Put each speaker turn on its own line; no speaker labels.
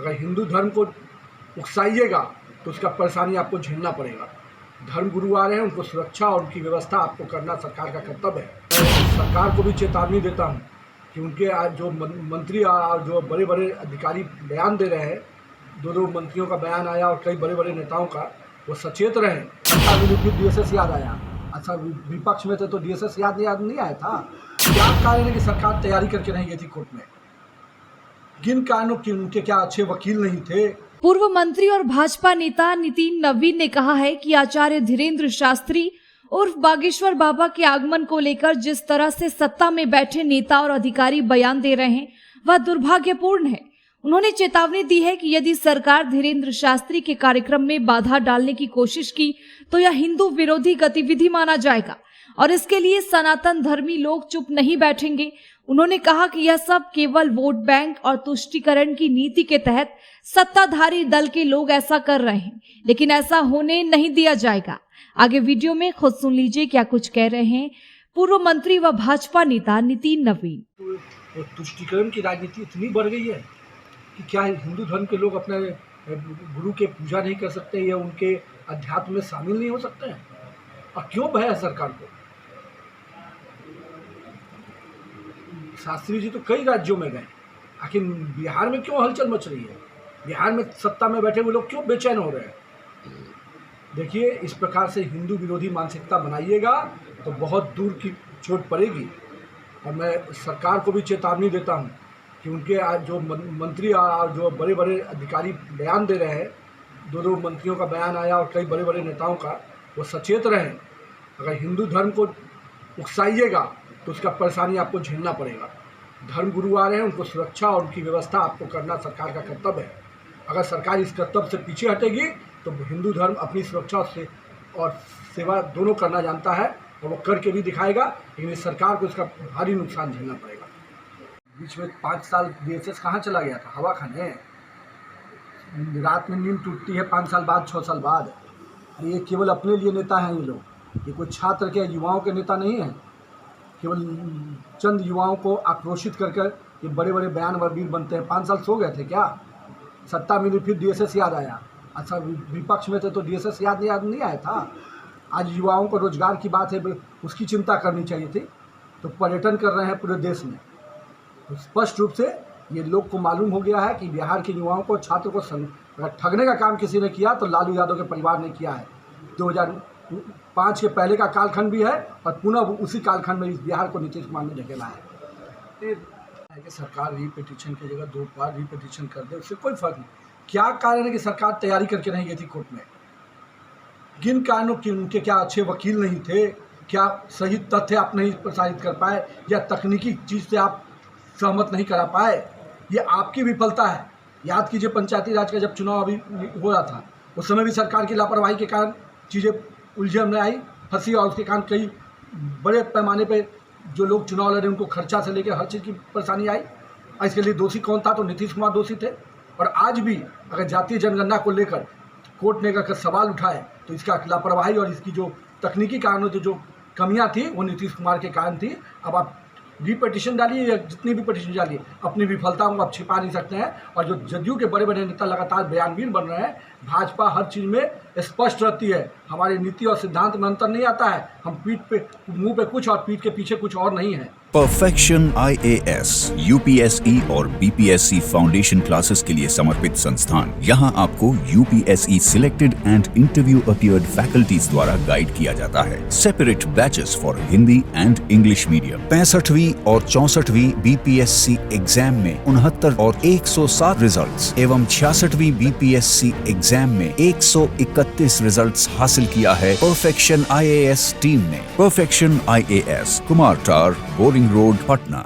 अगर हिंदू धर्म को उकसाइएगा तो उसका परेशानी आपको झेलना पड़ेगा। धर्म गुरु आ रहे हैं, उनको सुरक्षा और उनकी व्यवस्था आपको करना सरकार का कर्तव्य है। सरकार को भी चेतावनी देता हूँ कि उनके आज जो मंत्री और जो बड़े बड़े अधिकारी बयान दे रहे हैं, दो मंत्रियों का बयान आया और कई बड़े बड़े नेताओं का, वो सचेत रहें। अच्छा DSS याद आया, अच्छा विपक्ष में थे तो DSS याद नहीं आया था। क्या कारण है कि सरकार तैयारी करके नहीं गई थी कोर्ट में? किन कारणों की उनके क्या अच्छे वकील नहीं थे?
पूर्व मंत्री और भाजपा नेता नितिन नवीन ने कहा है कि आचार्य धीरेन्द्र शास्त्री उर्फ बागेश्वर बाबा के आगमन को लेकर जिस तरह से सत्ता में बैठे नेता और अधिकारी बयान दे रहे हैं वह दुर्भाग्यपूर्ण है। उन्होंने चेतावनी दी है कि यदि सरकार धीरेन्द्र शास्त्री के कार्यक्रम में बाधा डालने की कोशिश की तो यह हिंदू विरोधी गतिविधि माना जाएगा और इसके लिए सनातन धर्मी लोग चुप नहीं बैठेंगे। उन्होंने कहा कि यह सब केवल वोट बैंक और तुष्टीकरण की नीति के तहत सत्ताधारी दल के लोग ऐसा कर रहे हैं, लेकिन ऐसा होने नहीं दिया जाएगा। आगे वीडियो में खुद सुन लीजिए क्या कुछ कह रहे हैं पूर्व मंत्री व भाजपा नेता नितिन नवीन।
तुष्टीकरण की राजनीति इतनी बढ़ गई है कि क्या हिंदू धर्म के लोग अपने गुरु के पूजा नहीं कर सकते या उनके अध्यात्म में शामिल नहीं हो सकते हैं? और क्यों भय है सरकार को? शास्त्री जी तो कई राज्यों में गए, आखिर बिहार में क्यों हलचल मच रही है? बिहार में सत्ता में बैठे हुए लोग क्यों बेचैन हो रहे हैं? देखिए, इस प्रकार से हिंदू विरोधी मानसिकता बनाइएगा तो बहुत दूर की चोट पड़ेगी। और मैं सरकार को भी चेतावनी देता हूँ कि उनके आज जो मंत्री और जो बड़े बड़े अधिकारी बयान दे रहे हैं, दो मंत्रियों का बयान आया और कई बड़े बड़े नेताओं का, वो सचेत रहें। अगर हिंदू धर्म को उकसाइएगा तो उसका परेशानी आपको झेलना पड़ेगा। धर्म गुरु आ रहे हैं, उनको सुरक्षा और उनकी व्यवस्था आपको करना सरकार का कर्तव्य है। अगर सरकार इस कर्तव्य से पीछे हटेगी तो हिंदू धर्म अपनी सुरक्षा से और सेवा दोनों करना जानता है और वो करके भी दिखाएगा, लेकिन इस सरकार को इसका भारी नुकसान झेलना पड़ेगा। बीच में 5 साल DSS कहाँ चला गया था? हवा खाने। रात में नींद टूटती है 5 साल बाद, 6 साल बाद। ये केवल अपने लिए नेता हैं ये लोग, ये कोई छात्र के युवाओं के नेता नहीं हैं। केवल चंद युवाओं को आक्रोशित कर ये बड़े बड़े बयान वीर बनते हैं। 5 साल सो गए थे क्या? सत्ता मिली फिर DSS याद आया, अच्छा विपक्ष में थे तो DSS याद नहीं आया था। आज युवाओं को रोजगार की बात है, उसकी चिंता करनी चाहिए थी। तो पर्यटन कर रहे हैं पूरे देश में। तो स्पष्ट रूप से ये लोग को मालूम हो गया है कि बिहार के युवाओं को, छात्र को ठगने का काम किसी ने किया तो लालू यादव के परिवार ने किया है। 2005 के पहले का कालखंड भी है और पुनः उसी कालखंड में इस बिहार को नीतीश कुमार ने ढकेला है। कि सरकार रीपिटीशन की जगह 2 बार रीपिटीशन कर दे, उससे कोई फर्क नहीं। क्या कारण है कि सरकार तैयारी करके नहीं गई थी कोर्ट में? किन कारणों की उनके क्या अच्छे वकील नहीं थे? क्या सही तथ्य आप नहीं प्रसारित कर पाए या तकनीकी चीज़ से आप सहमत नहीं करा पाए? ये आपकी विफलता है। याद कीजिए पंचायती राज का जब चुनाव अभी हो रहा था, उस समय भी सरकार की लापरवाही के कारण चीज़ें उलझन में आई, फंसी और उसके कारण कई बड़े पैमाने पे जो लोग चुनाव लड़े उनको खर्चा से लेकर हर चीज़ की परेशानी आई। और इसके लिए दोषी कौन था? तो नीतीश कुमार दोषी थे। और आज भी अगर जातीय जनगणना को लेकर कोर्ट ने अगर सवाल उठाए तो इसका लापरवाही और इसकी जो तकनीकी कारणों से जो कमियां थी वो नीतीश कुमार के कारण थी। अब आप रीपिटीशन डालिए या जितनी भी पिटीशन डालिए, अपनी विफलताओं को आप छिपा नहीं सकते हैं। और जो जदयू के बड़े बड़े नेता लगातार बयानवीर बन रहे हैं, भाजपा हर चीज़ में स्पष्ट रहती है। हमारी नीति और सिद्धांत में अंतर नहीं आता है। हम पीठ पे मुंह पे कुछ और पीठ के पीछे कुछ और नहीं है।
परफेक्शन IAS, UPSE और BPSC फाउंडेशन क्लासेस के लिए समर्पित संस्थान। यहाँ आपको UPSE selected and interview appeared faculties द्वारा गाइड किया जाता है। Separate batches for Hindi and English medium. 65वीं और 64वीं BPSC एग्जाम में 69 और 107 रिजल्ट्स एवं 66वीं BPSC एग्जाम में 131 रिजल्ट्स हासिल किया है परफेक्शन IAS टीम ने। परफेक्शन IAS, कुमार टार, बोरिंग रोड, पटना।